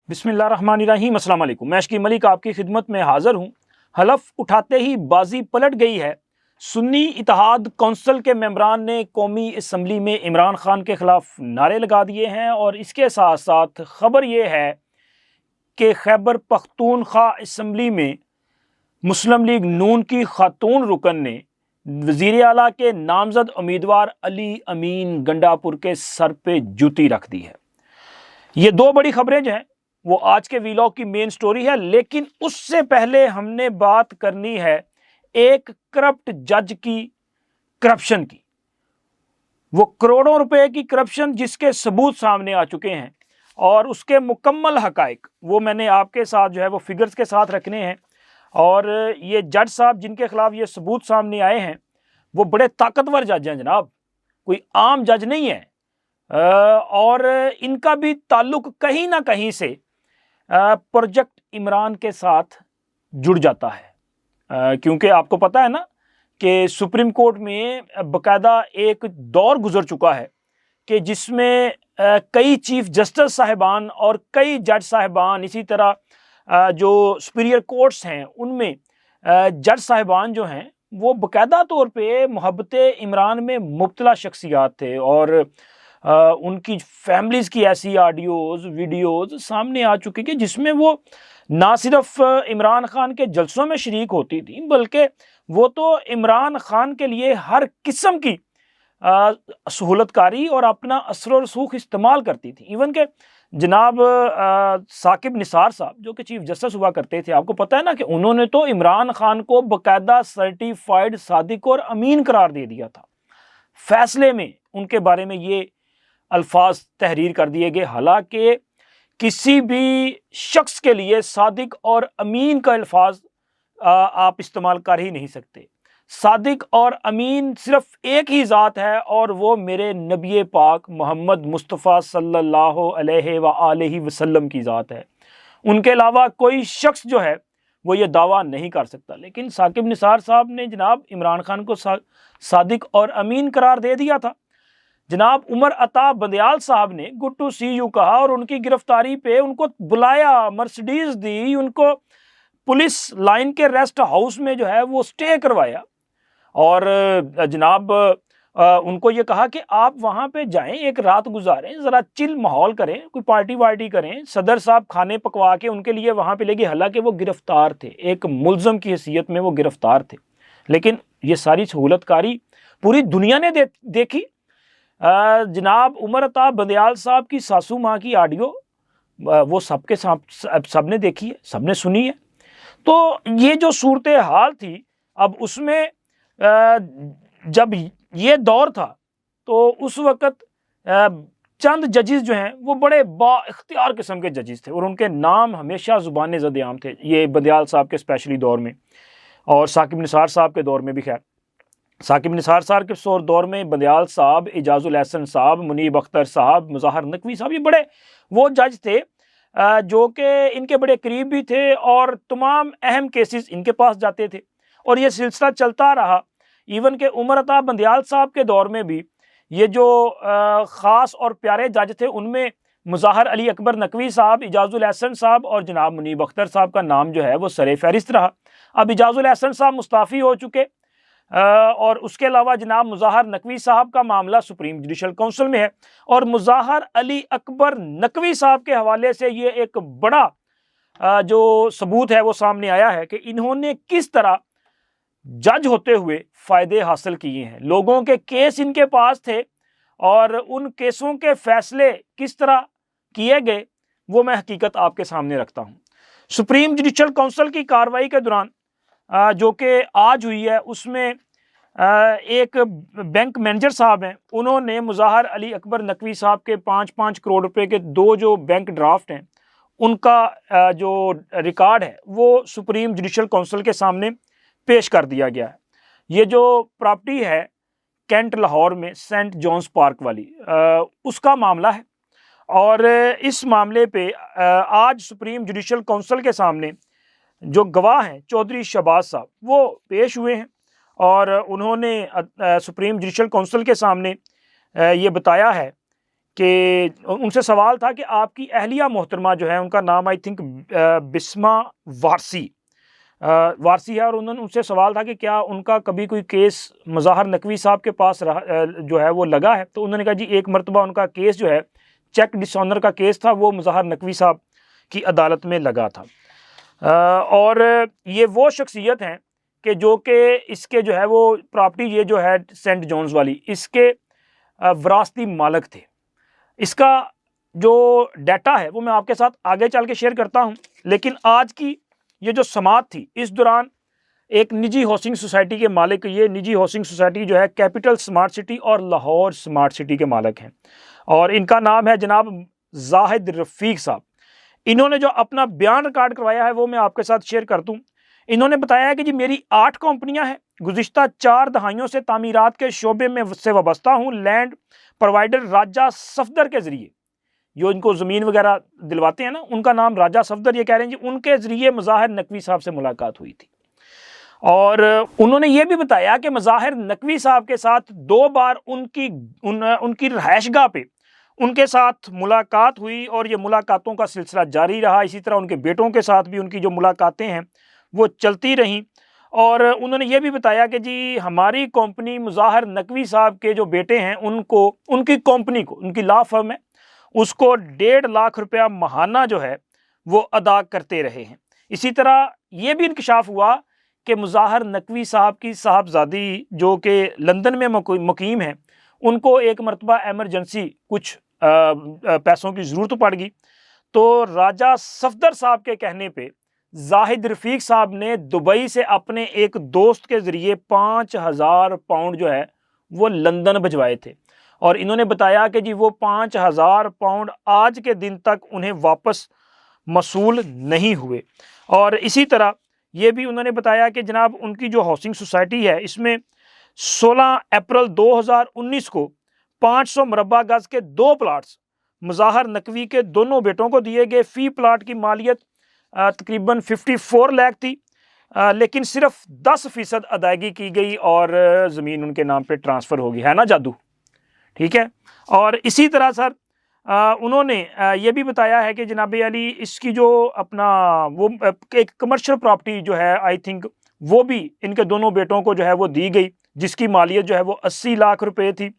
बिस्मिल्लाहिर्रहमानिर्रहीम, अस्सलाम वालेकुम। मैं अशकी मलिक आपकी खिदमत में हाज़िर हूँ। हलफ उठाते ही बाजी पलट गई है। सुन्नी इत्तेहाद कौंसिल के मेंबरान ने कौमी असम्बली में इमरान खान के खिलाफ नारे लगा दिए हैं और इसके साथ साथ खबर यह है कि खैबर पख्तूनख्वा असम्बली में मुस्लिम लीग नून की खातून रुकन ने वज़ीर आला के नामजद उम्मीदवार अली अमीन गंडापुर के सर पे जूती रख दी है। ये दो बड़ी खबरें जो हैं वो आज के वीलॉग की मेन स्टोरी है, लेकिन उससे पहले हमने बात करनी है एक करप्ट जज की करप्शन की। वो करोड़ों रुपए की करप्शन जिसके सबूत सामने आ चुके हैं और उसके मुकम्मल हकाइक वो मैंने आपके साथ जो है वो फिगर्स के साथ रखने हैं। और ये जज साहब जिनके खिलाफ ये सबूत सामने आए हैं वो बड़े ताकतवर जज हैं जनाब, कोई आम जज नहीं है। और इनका भी ताल्लुक कहीं ना कहीं से प्रोजेक्ट इमरान के साथ जुड़ जाता है, क्योंकि आपको पता है ना कि सुप्रीम कोर्ट में बकायदा एक दौर गुजर चुका है कि जिसमें कई चीफ जस्टिस साहिबान और कई जज साहिबान, इसी तरह जो सुपीरियर कोर्ट्स हैं उनमें जज साहिबान जो हैं वो बकायदा तौर पे मोहब्बत इमरान में मुब्तला शख्सियात थे और उनकी फैमिलीज़ की ऐसी ऑडियोज़ वीडियोज़ सामने आ चुकी कि जिसमें वो ना सिर्फ इमरान खान के जलसों में शरीक होती थी बल्कि वो तो इमरान खान के लिए हर किस्म की सहूलतकारी और अपना असर और रसूख इस्तेमाल करती थी। इवन के जनाब साकिब निसार साहब जो कि चीफ जस्टिस हुआ करते थे, आपको पता है ना कि उन्होंने तो इमरान खान को बकायदा सर्टिफाइड सादिक और अमीन करार दे दिया था। फैसले में उनके बारे में ये अल्फाज तहरीर कर दिए गए, हालांकि किसी भी शख्स के लिए सादिक और अमीन का अल्फाज आप इस्तेमाल कर ही नहीं सकते। सादिक और अमीन सिर्फ एक ही ज़ात है और वो मेरे नबी पाक मोहम्मद मुस्तफ़ा सल्लल्लाहु अलैहि वसल्लम की ज़ात है। उनके अलावा कोई शख्स जो है वो ये दावा नहीं कर सकता। लेकिन साकिब निसार साहब ने जनाब इमरान खान को सादिक और अमीन करार दे दिया था। जनाब उमर अता बंदयाल साहब ने गुड टू सी यू कहा और उनकी गिरफ्तारी पे उनको बुलाया, मर्सिडीज दी, उनको पुलिस लाइन के रेस्ट हाउस में जो है वो स्टे करवाया और जनाब उनको ये कहा कि आप वहाँ पे जाएं, एक रात गुजारें, ज़रा चिल माहौल करें, कोई पार्टी वार्टी करें। सदर साहब खाने पकवा के उनके लिए वहाँ पे ले गए, हालांकि वो गिरफ्तार थे, एक मुलजम की हैसियत में वो गिरफ्तार थे। लेकिन ये सारी सहूलतकारी पूरी दुनिया ने देखी। जनाब उमर अता बंदयाल साहब की सासू माँ की ऑडियो वो सबके सबने देखी है, सबने सुनी है। तो ये जो सूरत हाल थी, अब उसमें जब ये दौर था तो उस वक़्त चंद जजेस जो हैं वो बड़े बाइख्तियार किस्म के जजेस थे और उनके नाम हमेशा ज़ुबान ज़द-ए-आम थे, ये बंदयाल साहब के स्पेशली दौर में और साकिब निसार साहब के दौर में भी। खैर, साकिब निसार साहब के दौर में बंदयाल साहब, एजाजुल एहसन साहब, मुनीब अख्तर साहब, मुज़ाहर नकवी साहब, ये बड़े वो जज थे जो कि इनके बड़े करीब भी थे और तमाम अहम केसेस इनके पास जाते थे और ये सिलसिला चलता रहा। इवन के उमर अता बंदयाल साहब के दौर में भी ये जो ख़ास और प्यारे जज थे उनमें मुज़ाहर अली अकबर नकवी साहब, एजाजुल एहसन साहब और जनाब मुनीब अख्तर साहब का नाम जो है वो सरे फहरिस्त रहा। अब एजाजुल एहसन साहब मुस्ताफ़ी हो चुके और उसके अलावा जनाब मुज़ाहर नकवी साहब का मामला सुप्रीम जुडिशल काउंसिल में है और मुज़ाहर अली अकबर नकवी साहब के हवाले से ये एक बड़ा जो सबूत है वो सामने आया है कि इन्होंने किस तरह जज होते हुए फ़ायदे हासिल किए हैं। लोगों के केस इनके पास थे और उन केसों के फैसले किस तरह किए गए वो मैं हकीकत आपके सामने रखता हूँ। सुप्रीम जुडिशल काउंसिल की कार्रवाई के दौरान जो कि आज हुई है उसमें एक बैंक मैनेजर साहब हैं, उन्होंने मुज़ाहर अली अकबर नकवी साहब के 5-5 करोड़ रुपए के दो जो बैंक ड्राफ्ट हैं उनका जो रिकॉर्ड है वो सुप्रीम जुडिशल काउंसिल के सामने पेश कर दिया गया है। ये जो प्रॉपर्टी है कैंट लाहौर में सेंट जॉन्स पार्क वाली उसका मामला है और इस मामले पे आज सुप्रीम जुडिशल काउंसिल के सामने जो गवाह हैं चौधरी शहबाज साहब वो पेश हुए हैं और उन्होंने सुप्रीम जुडिशल काउंसिल के सामने ये बताया है कि उनसे सवाल था कि आपकी अहलिया मोहतरमा जो है, उनका नाम आई थिंक बिस्मा वारसी वारसी है, और उन्होंने उनसे सवाल था कि क्या उनका कभी कोई केस मज़ाहर नकवी साहब के पास जो है वो लगा है। तो उन्होंने कहा जी एक मरतबा उनका केस जो है, चेक डिसऑनर का केस था, वो मज़ाहर नकवी साहब की अदालत में लगा था। और ये वो शख्सियत हैं कि जो कि इसके जो है वो प्रॉपर्टी, ये जो है सेंट जॉन्स वाली, इसके विरासती मालिक थे। इसका जो डाटा है वो मैं आपके साथ आगे चल के शेयर करता हूँ, लेकिन आज की ये जो समात थी, इस दौरान एक निजी हाउसिंग सोसाइटी के मालिक, ये निजी हाउसिंग सोसाइटी जो है कैपिटल स्मार्ट सिटी और लाहौर स्मार्ट सिटी के मालिक हैं, और इनका नाम है जनाब जाहिद रफ़ीक साहब। इन्होंने जो अपना बयान रिकॉर्ड करवाया है वो मैं आपके साथ शेयर कर दूं। इन्होंने बताया है कि जी मेरी 8 कंपनियां हैं, गुज़िश्ता 4 दहाइयों से तामीरात के शोबे में से वाबस्ता हूँ। लैंड प्रोवाइडर राजा सफदर के ज़रिए, जो इनको ज़मीन वगैरह दिलवाते हैं ना, उनका नाम राजा सफदर, ये कह रहे हैं जी उनके ज़रिए मज़ाहिर नकवी साहब से मुलाकात हुई थी। और उन्होंने ये भी बताया कि मज़ाहिर नकवी साहब के साथ 2 बार उनकी रहायशगाह पे उनके साथ मुलाकात हुई, और ये मुलाकातों का सिलसिला जारी रहा। इसी तरह उनके बेटों के साथ भी उनकी जो मुलाकातें हैं वो चलती रहीं। और उन्होंने ये भी बताया कि जी हमारी कंपनी मज़ाहिर नकवी साहब के जो बेटे हैं उनको, उनकी कंपनी को, उनकी लॉ फर्म है, उसको 1.5 लाख रुपया महाना जो है वो अदा करते रहे हैं। इसी तरह ये भी इंकशाफ हुआ कि मज़ाहिर नकवी साहब की साहबजादी जो कि लंदन में मुकीम है, उनको एक मरतबा एमरजेंसी कुछ पैसों की ज़रूरत पड़ गई, तो राजा सफदर साहब के कहने पे जाहिद रफ़ीक साहब ने दुबई से अपने एक दोस्त के ज़रिए 5,000 पाउंड जो है वो लंदन भिजवाए थे। और इन्होंने बताया कि जी वो 5,000 पाउंड आज के दिन तक उन्हें वापस मसूल नहीं हुए। और इसी तरह ये भी उन्होंने बताया कि जनाब उनकी जो हाउसिंग सोसाइटी है, इसमें 16 अप्रैल 2019 को 500 मुरब्बा गज के 2 प्लाट्स मज़ाहिर नकवी के दोनों बेटों को दिए गए। फ़ी प्लाट की मालियत तकरीबन 54 लाख थी, लेकिन सिर्फ 10% अदायगी की गई और ज़मीन उनके नाम पे ट्रांसफ़र होगी, है ना जादू, ठीक है। और इसी तरह सर उन्होंने ये भी बताया है कि जनाब अली इसकी जो अपना वो एक कमर्शियल प्रॉपर्टी जो है, आई थिंक वो भी इनके दोनों बेटों को जो है वो दी गई, जिसकी मालियत जो है वो 80 लाख रुपए थी।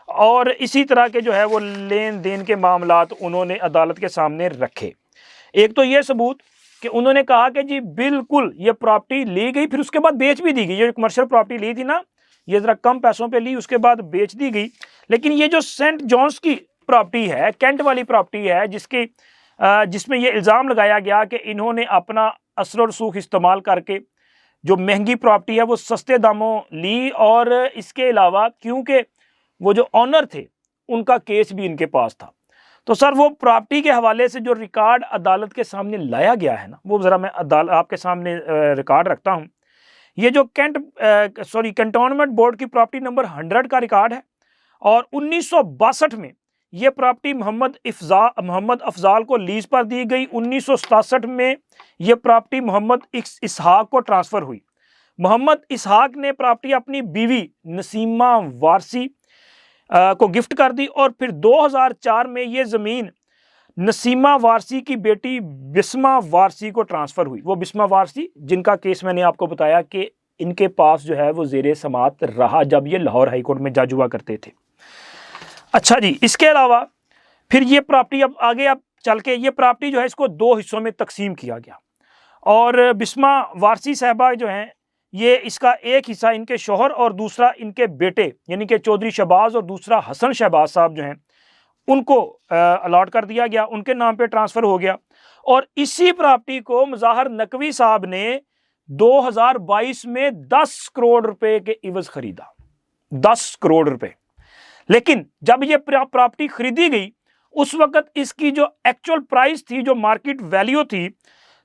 और इसी तरह के जो है वो लेन देन के मामलात उन्होंने अदालत के सामने रखे। एक तो ये सबूत कि उन्होंने कहा कि जी बिल्कुल ये प्रॉपर्टी ली गई, फिर उसके बाद बेच भी दी गई। ये कमर्शियल प्रॉपर्टी ली थी ना, ये ज़रा कम पैसों पे ली, उसके बाद बेच दी गई। लेकिन ये जो सेंट जॉन्स की प्रॉपर्टी है, कैंट वाली प्रॉपर्टी है, जिसमें ये इल्ज़ाम लगाया गया कि इन्होंने अपना असर रसूख इस्तेमाल करके जो महंगी प्रॉपर्टी है वो सस्ते दामों ली, और इसके अलावा क्योंकि वो जो ऑनर थे उनका केस भी इनके पास था। तो सर वो प्रॉपर्टी के हवाले से जो रिकॉर्ड अदालत के सामने लाया गया है ना, वो ज़रा मैं आपके सामने रिकॉर्ड रखता हूँ। ये जो कैंटोनमेंट बोर्ड की प्रॉपर्टी नंबर 100 का रिकॉर्ड है, और 1962 में ये प्रॉपर्टी मोहम्मद अफजाल को लीज पर दी गई। 1967 में ये प्रॉपर्टी मोहम्मद इसहाक को ट्रांसफ़र हुई। मोहम्मद इसहाक ने प्रॉपर्टी अपनी बीवी नसीमा वारसी को गिफ्ट कर दी, और फिर 2004 में ये ज़मीन नसीमा वारसी की बेटी बिस्मा वारसी को ट्रांसफ़र हुई। वो बिस्मा वारसी जिनका केस मैंने आपको बताया कि इनके पास जो है वो ज़ेरे समात रहा जब ये लाहौर हाई कोर्ट में जज हुआ करते थे। अच्छा जी, इसके अलावा फिर ये प्रॉपर्टी अब चल के ये प्रॉपर्टी जो है इसको 2 हिस्सों में तकसीम किया गया, और बिस्मा वारसी साहबा जो हैं ये इसका एक हिस्सा इनके शोहर और दूसरा इनके बेटे यानी कि चौधरी शहबाज और दूसरा हसन शहबाज साहब जो हैं उनको अलॉट कर दिया गया, उनके नाम पे ट्रांसफ़र हो गया। और इसी प्रॉपर्टी को मज़ाहिर नकवी साहब ने 2022 में 10 करोड़ रुपए के इवज़ खरीदा, 10 करोड़ रुपए। लेकिन जब ये प्रॉपर्टी खरीदी गई उस वक्त इसकी जो एक्चुअल प्राइस थी, जो मार्केट वैल्यू थी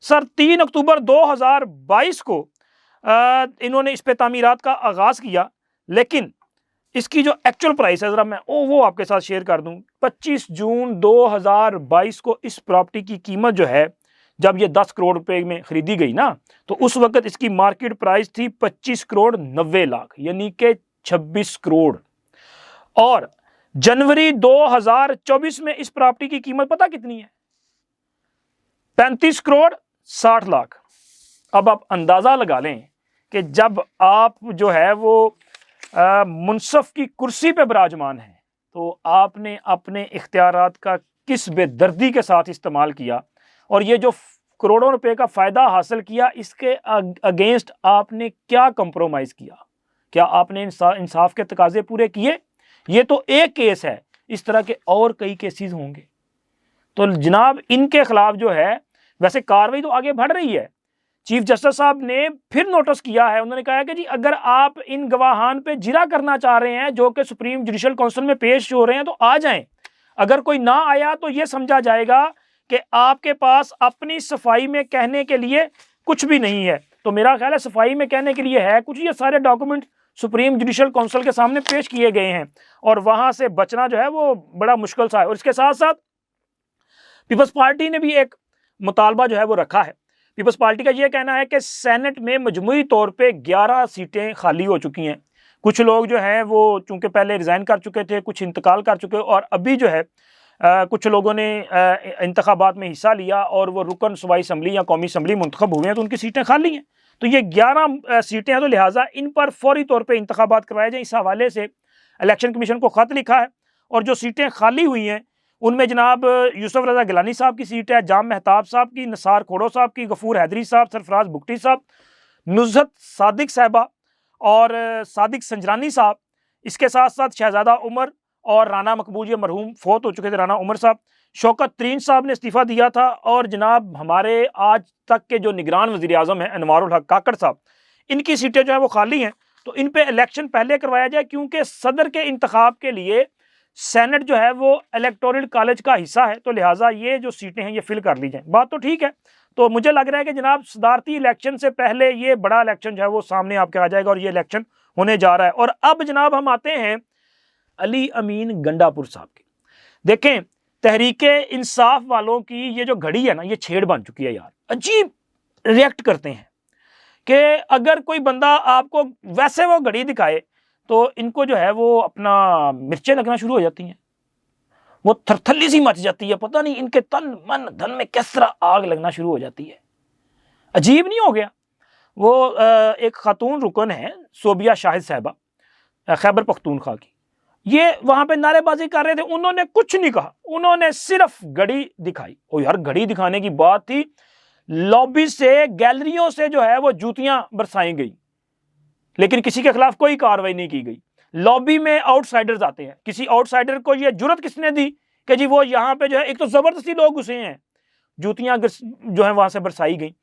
सर, 3 अक्टूबर 2022 को इन्होंने इस पे तामीरात का आगाज़ किया, लेकिन इसकी जो एक्चुअल प्राइस है ज़रा मैं वो आपके साथ शेयर कर दूं। 25 जून 2022 को इस प्रॉपर्टी की कीमत जो है, जब ये 10 करोड़ रुपए में खरीदी गई ना, तो उस वक्त इसकी मार्केट प्राइस थी 25 करोड़ 90 लाख यानी कि 26 करोड़। और जनवरी 2024 में इस प्रॉपर्टी की कीमत पता कितनी है? 35 करोड़ 60 लाख। अब आप अंदाजा लगा लें कि जब आप जो है वो मुनसफ की कुर्सी पे विराजमान है तो आपने अपने इख्तियारात का किस बेदर्दी के साथ इस्तेमाल किया, और ये जो करोड़ों रुपए का फायदा हासिल किया इसके अगेंस्ट आपने क्या कंप्रोमाइज किया? क्या आपने इंसाफ के तकाजे पूरे किए? ये तो एक केस है, इस तरह के और कई केसेस होंगे। तो जनाब इनके खिलाफ जो है वैसे कार्रवाई तो आगे बढ़ रही है। चीफ जस्टिस साहब ने फिर नोटिस किया है, उन्होंने कहा कि जी अगर आप इन गवाहान पे जिरा करना चाह रहे हैं जो कि सुप्रीम जुडिशल काउंसिल में पेश हो रहे हैं तो आ जाएं। अगर कोई ना आया तो यह समझा जाएगा कि आपके पास अपनी सफाई में कहने के लिए कुछ भी नहीं है। तो मेरा ख्याल है सफाई में कहने के लिए है कुछ, ये सारे डॉक्यूमेंट सुप्रीम जुडिशल काउंसिल के सामने पेश किए गए हैं और वहां से बचना जो है वो बड़ा मुश्किल सा है। और इसके साथ साथ पीपल्स पार्टी ने भी एक मुतालबा जो है वो रखा है। पीपल्स पार्टी का यह कहना है कि सेनेट में मजमूई तौर पे 11 सीटें खाली हो चुकी हैं। कुछ लोग जो हैं वो चूंकि पहले रिजाइन कर चुके थे, कुछ इंतकाल कर चुके, और अभी जो है कुछ लोगों ने इंतखाबात में हिस्सा लिया और वो रुकन सूबाई असम्बली या कौमी असम्बली मुंतखब हुए हैं तो उनकी सीटें खाली हैं। तो ये 11 सीटें हैं, तो लिहाजा इन पर फौरी तौर पर इंतखाबात करवाए जाए। इस हवाले से इलेक्शन कमीशन को खत लिखा है। और जो सीटें खाली हुई हैं उनमें जनाब यूसुफ रजा गिलानी साहब की सीट है, जाम मेहताब साहब की, नसार खोड़ो साहब की, गफूर हैदरी साहब, सरफराज बुगटी साहब, नुज़हत सादिक साहबा और सादिक संजरानी साहब। इसके साथ साथ शहजादा उमर और राना मकबूल, ये मरहूम फोत हो चुके थे राना उमर साहब। शौकत तरीन साहब ने इस्तीफ़ा दिया था। और जनाब हमारे आज तक के जो निगरान वज़ीर आज़म हैं अनवारुल हक काकड़ साहब, इनकी सीटें जो है वो खाली हैं। तो इन पे इलेक्शन पहले करवाया जाए क्योंकि सदर के इंतखाब के लिए सेनेट जो है वो इलेक्टोरल कॉलेज का हिस्सा है। तो लिहाजा ये जो सीटें हैं ये फिल कर ली जाए। बात तो ठीक है। तो मुझे लग रहा है कि जनाब सदारती इलेक्शन से पहले ये बड़ा इलेक्शन जो है वो सामने आपके आ जाएगा और ये इलेक्शन होने जा रहा है। और अब जनाब हम आते हैं अली अमीन गंडापुर साहब की। देखें तहरीके इंसाफ वालों की ये जो घड़ी है ना, ये छेड़ बन चुकी है यार। अजीब रिएक्ट करते हैं कि अगर कोई बंदा आपको वैसे वो घड़ी दिखाए तो इनको जो है वो अपना मिर्चें लगना शुरू हो जाती हैं, वो थरथली सी मच जाती है। पता नहीं इनके तन मन धन में किस तरह आग लगना शुरू हो जाती है। अजीब नहीं हो गया? वो एक खातून रुकन है सोबिया शाहिद साहबा खैबर पख्तूनख्वा की, ये वहां पे नारेबाजी कर रहे थे। उन्होंने कुछ नहीं कहा, उन्होंने सिर्फ घड़ी दिखाई। ओ यार घड़ी दिखाने की बात थी, लॉबी से गैलरियों से जो है वो जूतियां बरसाई गई लेकिन किसी के खिलाफ कोई कार्रवाई नहीं की गई। लॉबी में आउटसाइडर्स आते हैं, किसी आउटसाइडर को ये जुर्रत किसने दी कि जी वो यहाँ पे जो है, एक तो जबरदस्ती लोग घुसे हैं, जूतियां जो है वहां से बरसाई गई।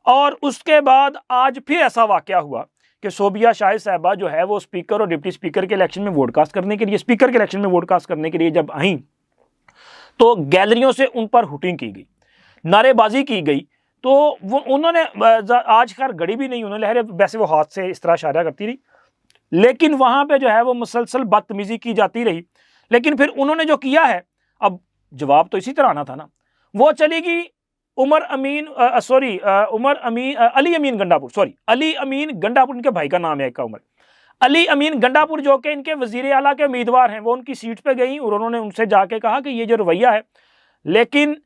और उसके बाद आज फिर ऐसा वाकया हुआ कि सोबिया शाहिद साहबा जो है वो स्पीकर और डिप्टी स्पीकर के इलेक्शन में वोटकास्ट करने के लिए, स्पीकर के इलेक्शन में वोटकास्ट करने के लिए जब आई तो गैलरियों से उन पर हुटिंग की गई, नारेबाजी की गई। तो वो उन्होंने आज खैर घड़ी भी नहीं उन्होंने लहरे, वैसे वो हाथ से इस तरह इशारा करती रही, लेकिन वहां पे जो है वो मुसलसल बदतमीजी की जाती रही। लेकिन फिर उन्होंने जो किया है, अब जवाब तो इसी तरह आना था ना। वो चलेगी अली अमीन गंडापुर इनके भाई का नाम है एक उमर अली अमीन गंडापुर जो कि इनके वजीर आला के उम्मीदवार हैं, वो उनकी सीट पे गई और उन्होंने उनसे जाके कहा कि ये जो रवैया है, लेकिन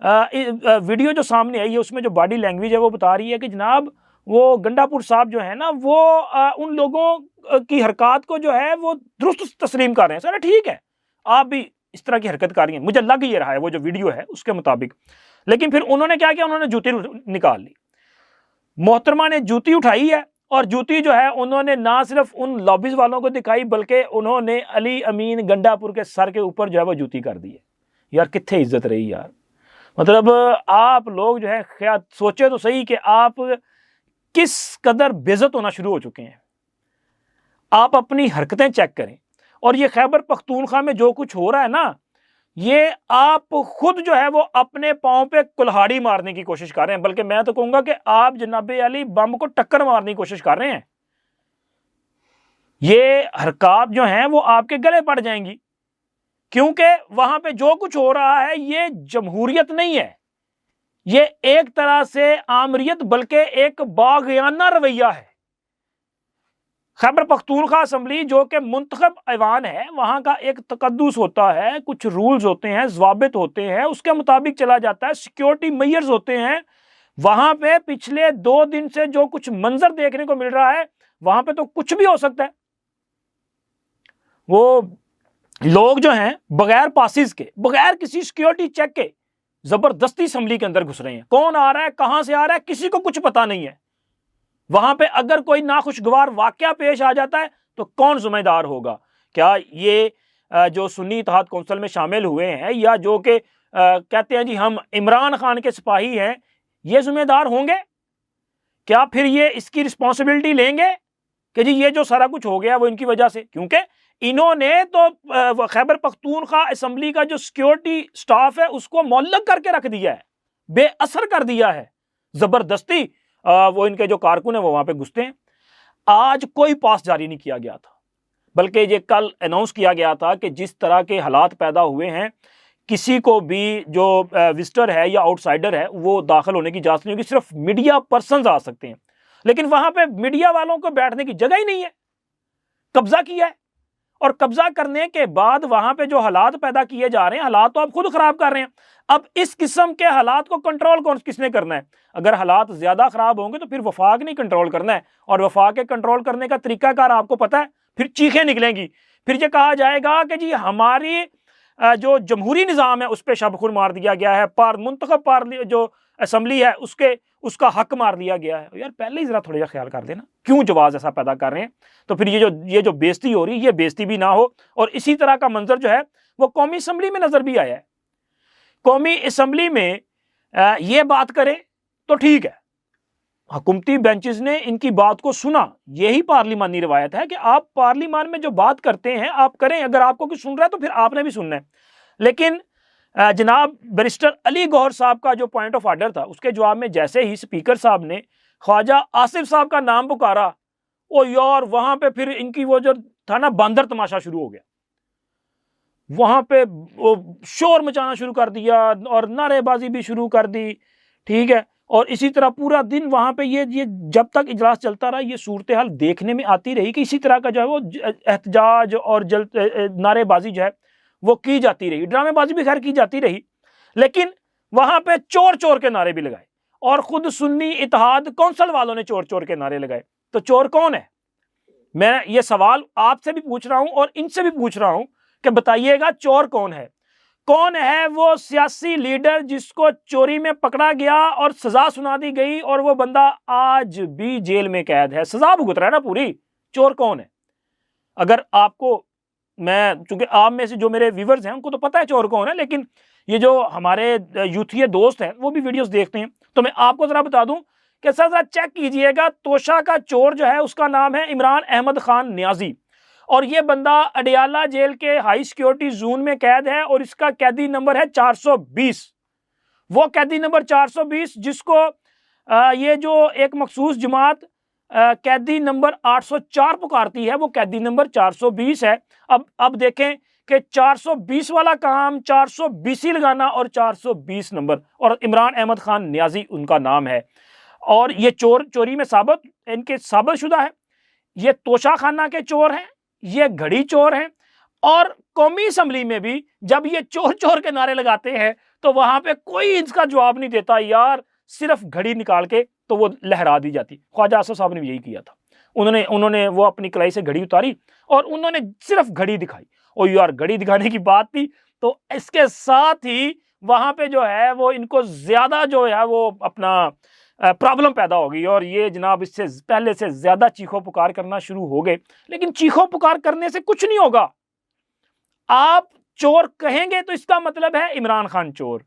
वीडियो जो सामने आई है उसमें जो बॉडी लैंग्वेज है वो बता रही है कि जनाब वो गंडापुर साहब जो है ना वो उन लोगों की हरकत को जो है वो दुरुस्त तस्लीम कर रहे हैं। सर ठीक है, आप भी इस तरह की हरकत कर रही हैं, मुझे लग ये रहा है वो जो वीडियो है उसके मुताबिक। लेकिन फिर उन्होंने क्या किया, उन्होंने जूती निकाल ली। मोहतरमा ने जूती उठाई है और जूती जो है उन्होंने ना सिर्फ उन लॉबीज वालों को दिखाई बल्कि उन्होंने अली अमीन गंडापुर के सर के ऊपर जो है वो जूती कर दी है। यार कितने इज्जत रही यार। मतलब आप लोग जो है ख्याल सोचे तो सही कि आप किस कदर बेइज्जत होना शुरू हो चुके हैं। आप अपनी हरकतें चेक करें। और ये खैबर पख्तूनख्वा में जो कुछ हो रहा है ना, ये आप खुद जो है वो अपने पांव पे कुल्हाड़ी मारने की कोशिश कर रहे हैं, बल्कि मैं तो कहूंगा कि आप जनाबे अली बम को टक्कर मारने की कोशिश कर रहे हैं। ये हरकत जो हैं वो आपके गले पड़ जाएंगी, क्योंकि वहां पे जो कुछ हो रहा है ये जमहूरियत नहीं है, ये एक तरह से आमरियत बल्कि एक बाग़ियाना रवैया है। खैबर पख्तूनख्वा असम्बली जो कि मुंतखब ऐवान है, वहां का एक तकद्दुस होता है, कुछ रूल्स होते हैं, ज़वाबित होते हैं, उसके मुताबिक चला जाता है, सिक्योरिटी मेजर्स होते हैं। वहां पे पिछले 2 दिन से जो कुछ मंजर देखने को मिल रहा है, वहां पे तो कुछ भी हो सकता है। वो लोग जो हैं बगैर पासिस के, बगैर किसी सिक्योरिटी चेक के जबरदस्ती असम्बली के अंदर घुस रहे हैं। कौन आ रहा है, कहां से आ रहा है, किसी को कुछ पता नहीं है। वहां पे अगर कोई नाखुशगवार वाकया पेश आ जाता है तो कौन जिम्मेदार होगा? क्या ये जो सुन्नी इत्तेहाद कौंसिल में शामिल हुए हैं, या जो कि कहते हैं जी हम इमरान खान के सिपाही हैं, ये जिम्मेदार होंगे? क्या फिर ये इसकी रिस्पॉन्सिबिलिटी लेंगे कि जी ये जो सारा कुछ हो गया वो इनकी वजह से? क्योंकि इन्होंने तो खैबर पख्तूनख्वा असम्बली का जो सिक्योरिटी स्टाफ है उसको मुअल्लक करके रख दिया है, बेअसर कर दिया है। जबरदस्ती वो इनके जो कारकुन है वो वहां पे घुसते हैं। आज कोई पास जारी नहीं किया गया था, बल्कि ये कल अनाउंस किया गया था कि जिस तरह के हालात पैदा हुए हैं, किसी को भी जो विजिटर है या आउटसाइडर है वो दाखिल होने की इजाजत नहीं होगी, सिर्फ मीडिया पर्सन्स आ सकते हैं। लेकिन वहां पे मीडिया वालों को बैठने की जगह ही नहीं है। कब्जा किया है, और कब्जा करने के बाद वहां पे जो हालात पैदा किए जा रहे हैं, हालात तो आप खुद खराब कर रहे हैं। अब इस किस्म के हालात को कंट्रोल कौन किसने करना है? अगर हालात ज्यादा खराब होंगे तो फिर वफाक नहीं कंट्रोल करना है, और वफाक के कंट्रोल करने का तरीकाकार आपको पता है। फिर चीखें निकलेंगी, फिर ये कहा जाएगा कि जी हमारी जो जमहूरी निज़ाम है उस पर शब-ए-खुर मार दिया गया है, मुंतखब जो असम्बली है उसका हक मार दिया गया है। यार पहले ही जरा थोड़ा ख्याल कर देना, क्यों जवाब ऐसा पैदा कर रहे हैं? तो फिर ये जो बेइज्जती हो रही है, ये बेइज्जती भी ना हो। और इसी तरह का मंजर जो है वो कौमी असम्बली में नजर भी आया है। कौमी असम्बली में ये बात करे तो ठीक है, हुकूमती बेंचेस ने इनकी बात को सुना। यही पार्लिमानी रवायत है कि आप पार्लिमान में जो बात करते हैं आप करें, अगर आपको कुछ सुन रहा है तो फिर आपने भी सुनना है। लेकिन जनाब बैरिस्टर अली गौहर साहब का जो पॉइंट ऑफ ऑर्डर था, उसके जवाब में जैसे ही स्पीकर साहब ने ख्वाजा आसिफ साहब का नाम पुकारा, ओ यार वहां पे फिर इनकी वो जो था ना बंदर तमाशा शुरू हो गया। वहां पे वो शोर मचाना शुरू कर दिया और नारेबाजी भी शुरू कर दी, ठीक है। और इसी तरह पूरा दिन वहां पे ये जब तक इजलास चलता रहा, ये सूरत हाल देखने में आती रही कि इसी तरह का जो है वो एहतजाज और नारेबाजी जो है वो की जाती रही, ड्रामेबाजी भी खैर की जाती रही। लेकिन वहां पे चोर चोर के नारे भी लगाए, और खुद सुन्नी इत्तेहाद कौंसिल वालों ने चोर चोर के नारे लगाए। तो चोर कौन है? मैं ये सवाल आपसे भी पूछ रहा हूं और इनसे भी पूछ रहा हूं कि बताइएगा चोर कौन है? कौन है वो सियासी लीडर जिसको चोरी में पकड़ा गया और सजा सुना दी गई और वो बंदा आज भी जेल में कैद है, सजा भुगत रहा है ना पूरी? चोर कौन है? अगर आपको, मैं चूंकि आप में से जो मेरे व्यूवर्स हैं उनको तो पता है चोर कौन है, लेकिन ये जो हमारे यूथीय दोस्त हैं वो भी वीडियोस देखते हैं, तो मैं आपको जरा बता दूं कि सर जरा चेक कीजिएगा, तोशा का चोर जो है उसका नाम है इमरान अहमद खान नियाजी, और ये बंदा अडियाला जेल के हाई सिक्योरिटी जोन में कैद है, और इसका कैदी नंबर है 420। वो कैदी नंबर 420 जिसको ये जो एक मखसूस जमात कैदी नंबर 804 पुकारती है, वो कैदी नंबर 420 है। अब देखें कि 420 वाला काम 420 ही लगाना और 420 नंबर, और इमरान अहमद खान नियाजी उनका नाम है। और ये चोरी में इनके साबित शुदा है, ये तोशा खाना के चोर हैं, ये घड़ी चोर हैं। और कौमी असम्बली में भी जब ये चोर चोर के नारे लगाते हैं तो वहां पे कोई इसका जवाब नहीं देता यार, सिर्फ घड़ी निकाल के तो वो लहरा दी जाती। ख्वाजा आसिफ साहब ने भी यही किया था, उन्होंने वो अपनी कलाई से घड़ी उतारी और उन्होंने सिर्फ घड़ी दिखाई, और यार घड़ी दिखाने की बात थी। तो इसके साथ ही वहां पे जो है वो इनको ज्यादा जो है वो अपना प्रॉब्लम पैदा होगी, और ये जनाब इससे पहले से ज्यादा चीखों पुकार करना शुरू हो गए। लेकिन चीखों पुकार करने से कुछ नहीं होगा। आप चोर कहेंगे तो इसका मतलब है इमरान खान चोर।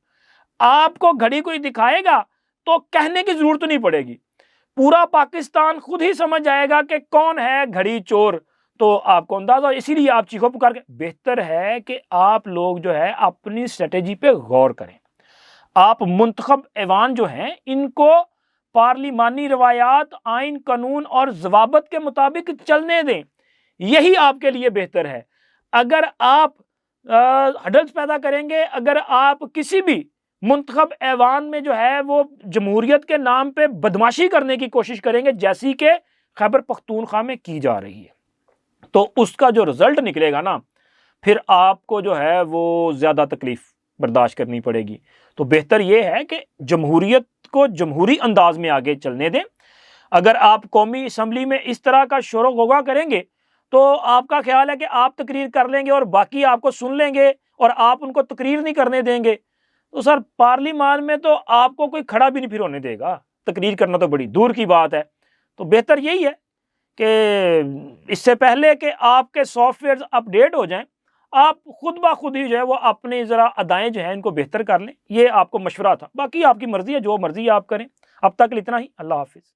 आपको घड़ी कोई दिखाएगा तो कहने की जरूरत नहीं पड़ेगी, पूरा पाकिस्तान खुद ही समझ जाएगा कि कौन है घड़ी चोर, तो आपको अंदाजा। इसीलिए आप चीखों पुकार के, बेहतर है कि आप लोग जो है अपनी स्ट्रेटेजी पे गौर करें। आप मुंतखब ऐवान जो हैं इनको पार्लिमानी रवायात, आइन, कानून और जवाबत के मुताबिक चलने दें, यही आपके लिए बेहतर है। अगर आप हडल्स पैदा करेंगे, अगर आप किसी भी मुंतखब ऐवान में जो है वो जमहूरियत के नाम पे बदमाशी करने की कोशिश करेंगे, जैसी कि खैबर पख्तूनख्वा में की जा रही है। तो उसका जो रिजल्ट निकलेगा ना, फिर आपको जो है वो ज़्यादा तकलीफ बर्दाश्त करनी पड़ेगी। तो बेहतर ये है कि जमहूरियत को जमहूरी अंदाज में आगे चलने दें। अगर आप कौमी असम्बली में इस तरह का शोर गौगा करेंगे तो आपका ख्याल है कि आप तकरीर कर लेंगे और बाकी आपको सुन लेंगे और आप उनको तकरीर नहीं करने देंगे, तो सर पार्लियामान में तो आपको कोई खड़ा भी नहीं फिर होने देगा। तकरीर करना तो बड़ी दूर की बात है। तो बेहतर यही है कि इससे पहले कि आपके सॉफ्टवेयर अपडेट हो जाएं, आप खुद ब खुद ही जो है वो अपनी ज़रा अदाएं जो है इनको बेहतर कर लें। ये आपको मशवरा था, बाकी आपकी मर्ज़ी है, जो मर्ज़ी आप करें। अब तक इतना ही। अल्लाह हाफिज़।